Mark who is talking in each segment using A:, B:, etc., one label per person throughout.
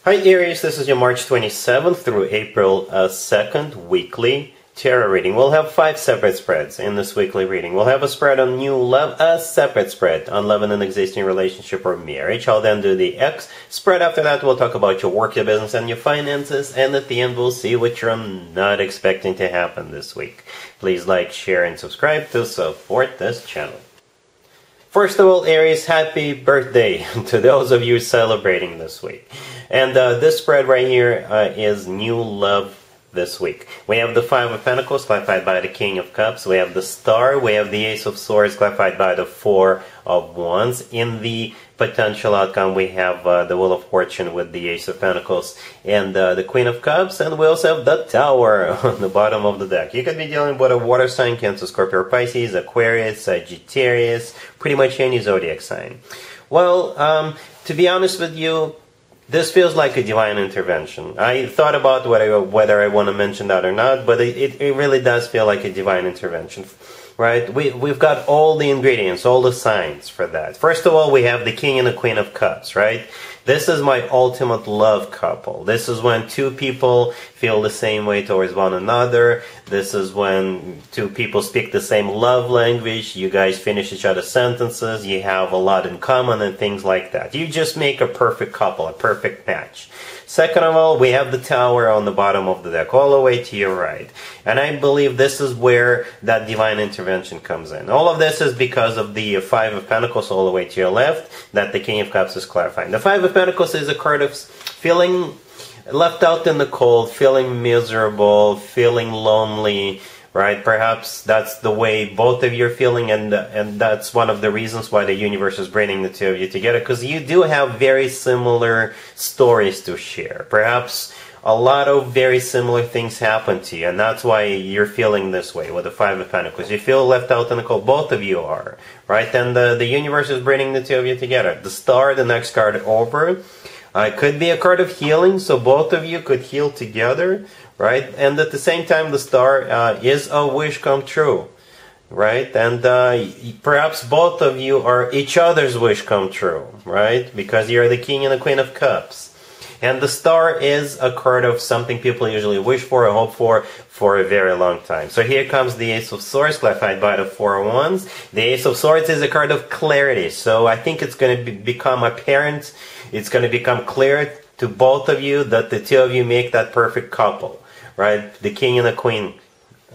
A: Hi Aries, this is your March 27th through April 2nd weekly tarot reading. We'll have 5 separate spreads in this weekly reading. We'll have a spread on new love, a separate spread on love in an existing relationship or marriage. I'll then do the X spread. After that, we'll talk about your work, your business, and your finances. And at the end, we'll see what you're not expecting to happen this week. Please like, share, and subscribe to support this channel. First of all, Aries, happy birthday to those of you celebrating this week. And this spread right here is new love this week. We have the 5 of Pentacles clarified by the King of Cups. We have the Star. We have the Ace of Swords clarified by the 4 of Wands. In the potential outcome, we have the Wheel of Fortune with the Ace of Pentacles and the Queen of Cups. And we also have the Tower on the bottom of the deck. You could be dealing with a water sign, Cancer, Scorpio, Pisces, Aquarius, Sagittarius, pretty much any zodiac sign. Well, to be honest with you, this feels like a divine intervention. I thought about whether I want to mention that or not, but it really does feel like a divine intervention, right? We've got all the ingredients, all the signs for that. First of all, we have the King and the Queen of Cups, right? This is my ultimate love couple. This is when two people feel the same way towards one another. This is when two people speak the same love language. You guys finish each other's sentences. You have a lot in common and things like that. You just make a perfect couple, a perfect match. Second of all, we have the Tower on the bottom of the deck, all the way to your right. And I believe this is where that divine intervention comes in. All of this is because of the 5 of Pentacles all the way to your left, that the King of Cups is clarifying. The 5 of Pentacles is a card of feeling left out in the cold, feeling miserable, feeling lonely, right? Perhaps that's the way both of you are feeling, and that's one of the reasons why the universe is bringing the two of you together, because you do have very similar stories to share. Perhaps a lot of very similar things happen to you, and that's why you're feeling this way with the 5 of Pentacles. You feel left out in the cold. Both of you are, right? And the universe is bringing the two of you together. The Star, the next card over, it could be a card of healing, so both of you could heal together, right? And at the same time, the Star is a wish come true, right? And perhaps both of you are each other's wish come true, right? Because you're the King and the Queen of Cups. And the Star is a card of something people usually wish for or hope for a very long time. So here comes the Ace of Swords, clarified by the 4 of Wands. The Ace of Swords is a card of clarity. So I think it's going to become apparent, it's going to become clear to both of you that the two of you make that perfect couple, right? The King and the Queen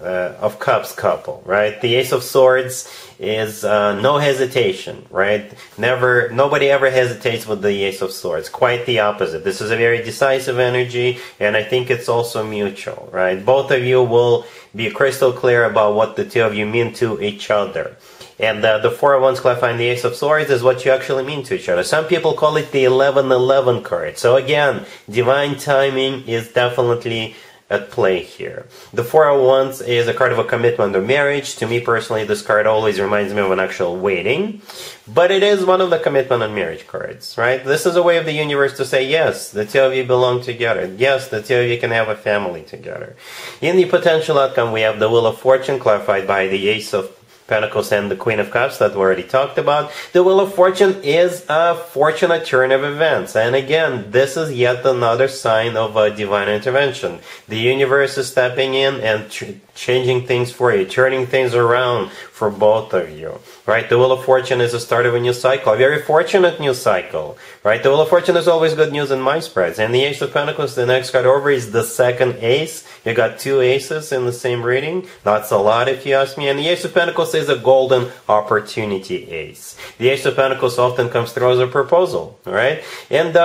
A: of Cups couple, right? The Ace of Swords is no hesitation, right? Nobody ever hesitates with the Ace of Swords. Quite the opposite. This is a very decisive energy, and I think it's also mutual, right? Both of you will be crystal clear about what the two of you mean to each other. And the 4 of Wands clarifying the Ace of Swords is what you actually mean to each other. Some people call it the 11-11 card. So again, divine timing is definitely at play here. The 4 of Wands is a card of a commitment or marriage. To me personally, this card always reminds me of an actual wedding, but it is one of the commitment and marriage cards, right? This is a way of the universe to say, yes, the two of you belong together. Yes, the two of you can have a family together. In the potential outcome, we have the Wheel of Fortune clarified by the Ace of Pentacles and the Queen of Cups that we already talked about. The Wheel of Fortune is a fortunate turn of events. And again, this is yet another sign of a divine intervention. The universe is stepping in and changing things for you, turning things around for both of you, right? The Wheel of Fortune is the start of a new cycle, a very fortunate new cycle, right? The Wheel of Fortune is always good news in my spreads. And the Ace of Pentacles, the next card over, is the second ace. You got 2 aces in the same reading. That's a lot if you ask me. And the Ace of Pentacles is a golden opportunity ace. The Ace of Pentacles often comes through as a proposal, right? And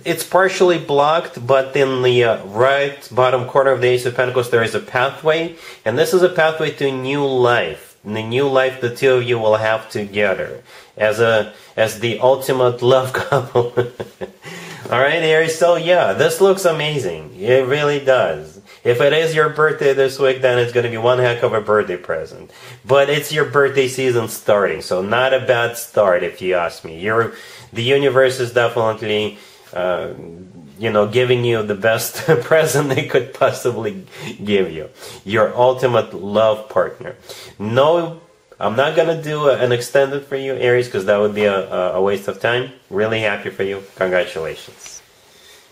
A: it's partially blocked, but in the right bottom corner of the Ace of Pentacles, there is a pathway. And this is a pathway to new life. In the new life the two of you will have together as the ultimate love couple. Alright, Aries, so yeah, this looks amazing. It really does. If it is your birthday this week, then it's going to be one heck of a birthday present. But it's your birthday season starting, so not a bad start if you ask me. The universe is definitely giving you the best present they could possibly give you. Your ultimate love partner. No, I'm not going to do an extended for you, Aries, because that would be a waste of time. Really happy for you. Congratulations.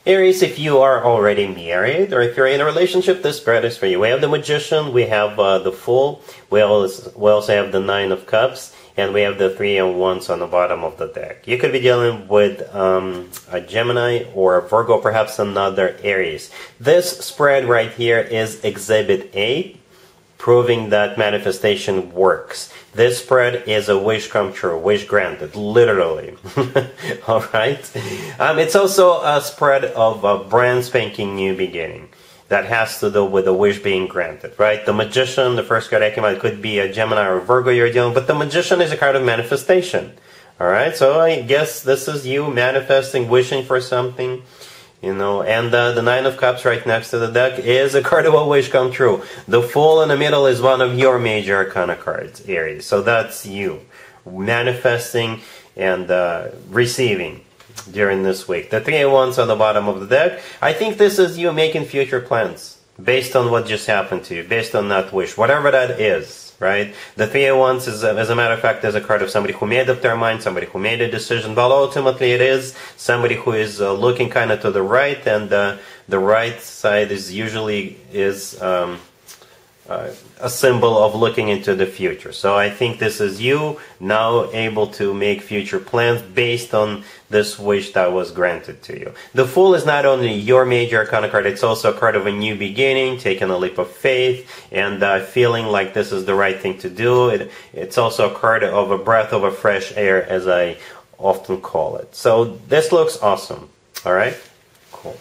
A: Aries, if you are already married or if you're in a relationship, this spread is for you. We have the Magician, we have the Fool, we also have the Nine of Cups, and we have the Three of Wands on the bottom of the deck. You could be dealing with a Gemini or a Virgo, perhaps another Aries. This spread right here is Exhibit A, proving that manifestation works. This spread is a wish come true, wish granted, literally. Alright? It's also a spread of a brand spanking new beginning that has to do with a wish being granted, right? The Magician, the first card I came out, could be a Gemini or a Virgo you're dealing with, but the Magician is a card of manifestation. Alright? So I guess this is you manifesting, wishing for something. You know, and the Nine of Cups right next to the deck is a card of a wish come true. The Fool in the middle is one of your major arcana cards, Aries. So that's you manifesting and receiving during this week. The Three of Wands on the bottom of the deck. I think this is you making future plans based on what just happened to you, based on that wish, whatever that is. Right? The Three of Wands, is, as a matter of fact, is a card of somebody who made up their mind, somebody who made a decision, but ultimately it is somebody who is looking kind of to the right, and the right side is usually a symbol of looking into the future. So I think this is you now able to make future plans based on this wish that was granted to you. The Fool is not only your major arcana card, it's also a card of a new beginning, taking a leap of faith, and feeling like this is the right thing to do. It's also a card of a breath of a fresh air, as I often call it. So this looks awesome. Alright? Cool.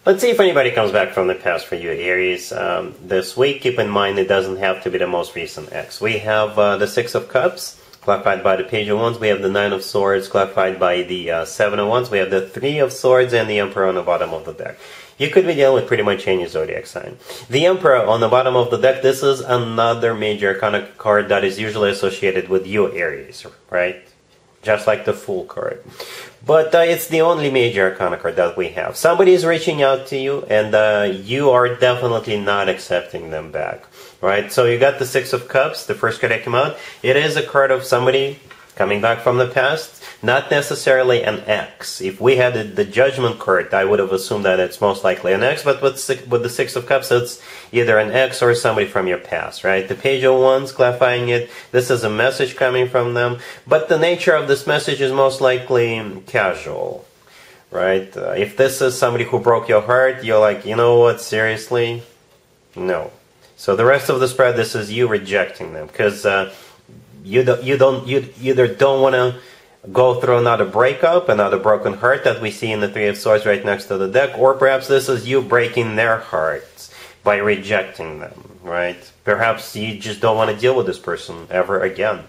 A: Let's see if anybody comes back from the past for you, Aries. This week, keep in mind it doesn't have to be the most recent ex. We have the Six of Cups, clarified by the Page of Wands. We have the Nine of Swords, clarified by the Seven of Wands. We have the Three of Swords and the Emperor on the bottom of the deck. You could be dealing with pretty much any zodiac sign. The Emperor on the bottom of the deck, this is another major arcana card that is usually associated with you, Aries, right? Just like the Fool card. But it's the only major arcana card that we have. Somebody is reaching out to you, and you are definitely not accepting them back. Right? So you got the Six of Cups, the first card that came out. It is a card of somebody coming back from the past, not necessarily an ex. If we had the Judgment card, I would have assumed that it's most likely an ex, but with the Six of Cups, it's either an ex or somebody from your past, right? The Page of Wands, clarifying it, this is a message coming from them, but the nature of this message is most likely casual, right? If this is somebody who broke your heart, you're like, you know what, seriously? No. So the rest of the spread, this is you rejecting them, because you either don't want to go through another breakup, another broken heart that we see in the Three of Swords right next to the deck, or perhaps this is you breaking their hearts by rejecting them, right? Perhaps you just don't want to deal with this person ever again,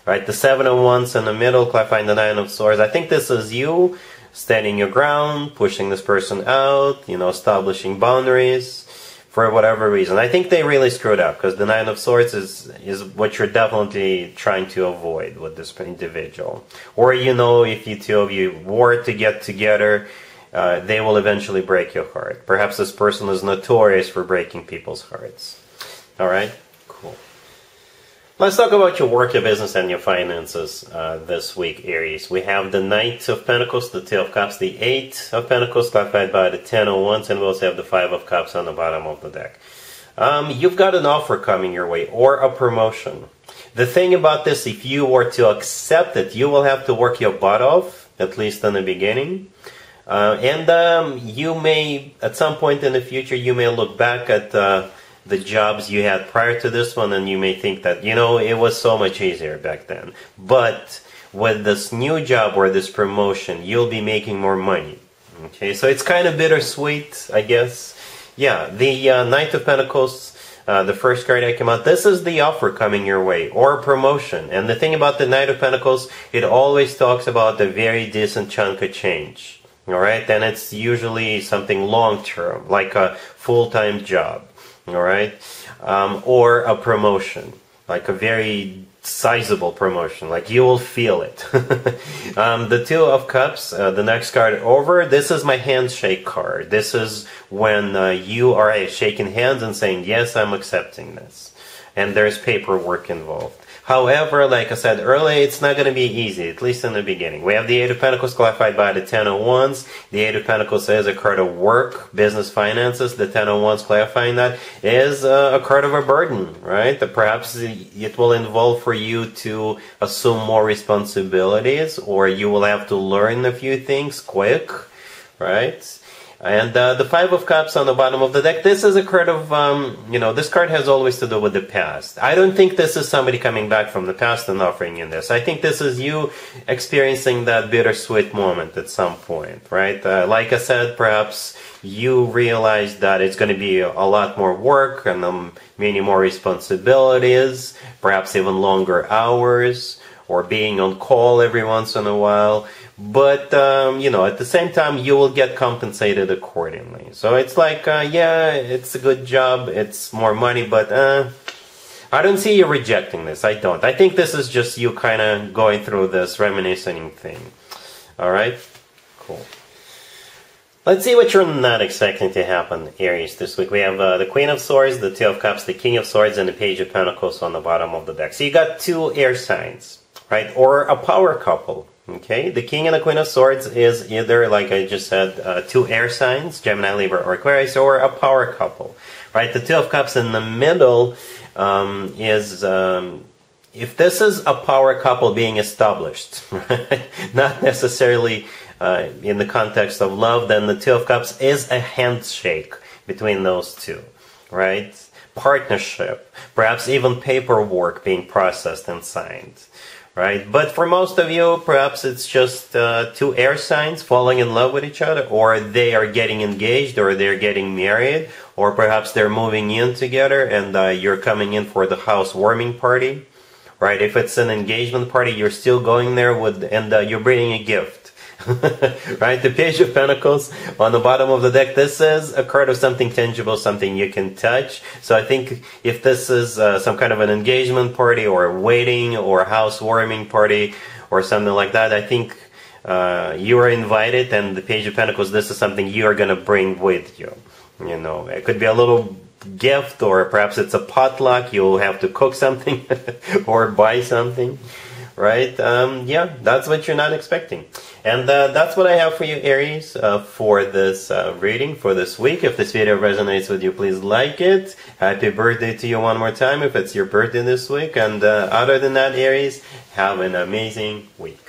A: right? The Seven of Wands in the middle, clarifying the Nine of Swords. I think this is you standing your ground, pushing this person out, you know, establishing boundaries. For whatever reason. I think they really screwed up, because the Nine of Swords is what you're definitely trying to avoid with this individual. Or, you know, if you two of you were to get together, they will eventually break your heart. Perhaps this person is notorious for breaking people's hearts. Alright? Cool. Let's talk about your work, your business, and your finances this week, Aries. We have the Knight of Pentacles, the Two of Cups, the Eight of Pentacles, clarified by the Ten of Wands, and we also have the Five of Cups on the bottom of the deck. You've got an offer coming your way, or a promotion. The thing about this, if you were to accept it, you will have to work your butt off, at least in the beginning. You may, at some point in the future, you may look back at the jobs you had prior to this one, and you may think that, you know, it was so much easier back then. But with this new job or this promotion, you'll be making more money. Okay, so it's kind of bittersweet, I guess. Yeah, the Knight of Pentacles, the first card that came out, this is the offer coming your way, or a promotion. And the thing about the Knight of Pentacles, it always talks about a very decent chunk of change. Alright, and it's usually something long-term, like a full-time job. Alright, or a promotion, like a very sizable promotion, like you will feel it. The Two of Cups, the next card over, this is my handshake card. This is when you are shaking hands and saying, yes, I'm accepting this. And there's paperwork involved. However, like I said earlier, it's not going to be easy, at least in the beginning. We have the Eight of Pentacles clarified by the Ten of Wands. The Eight of Pentacles is a card of work, business, finances. The Ten of Wands clarifying that is a card of a burden, right? That perhaps it will involve for you to assume more responsibilities, or you will have to learn a few things quick, right? And the Five of Cups on the bottom of the deck, this is a card of, this card has always to do with the past. I don't think this is somebody coming back from the past and offering you this. I think this is you experiencing that bittersweet moment at some point, right? Like I said, perhaps you realize that it's going to be a lot more work and many more responsibilities, perhaps even longer hours, or being on call every once in a while. But, at the same time, you will get compensated accordingly. So it's like, yeah, it's a good job, it's more money, but I don't see you rejecting this. I don't. I think this is just you kind of going through this reminiscing thing. Alright? Cool. Let's see what you're not expecting to happen, Aries, this week. We have the Queen of Swords, the Two of Cups, the King of Swords, and the Page of Pentacles on the bottom of the deck. So you got two air signs, right? Or a power couple. Okay, the King and the Queen of Swords is either, like I just said, two air signs, Gemini, Libra, or Aquarius, or a power couple, right? The Two of Cups in the middle is, if this is a power couple being established, right? Not necessarily in the context of love, then the Two of Cups is a handshake between those two, right? Partnership, perhaps even paperwork being processed and signed. Right? But for most of you, perhaps it's just two air signs falling in love with each other, or they are getting engaged, or they're getting married, or perhaps they're moving in together and you're coming in for the housewarming party. Right? If it's an engagement party, you're still going there and you're bringing a gift. Right? The Page of Pentacles on the bottom of the deck, this is a card of something tangible, something you can touch. So I think if this is some kind of an engagement party or a wedding or a housewarming party or something like that, I think you are invited, and the Page of Pentacles, this is something you are going to bring with you. You know, it could be a little gift, or perhaps it's a potluck, you'll have to cook something or buy something. Right? Yeah, that's what you're not expecting. And that's what I have for you, Aries, for this reading for this week. If this video resonates with you, please like it. Happy birthday to you one more time if it's your birthday this week. And other than that, Aries, have an amazing week.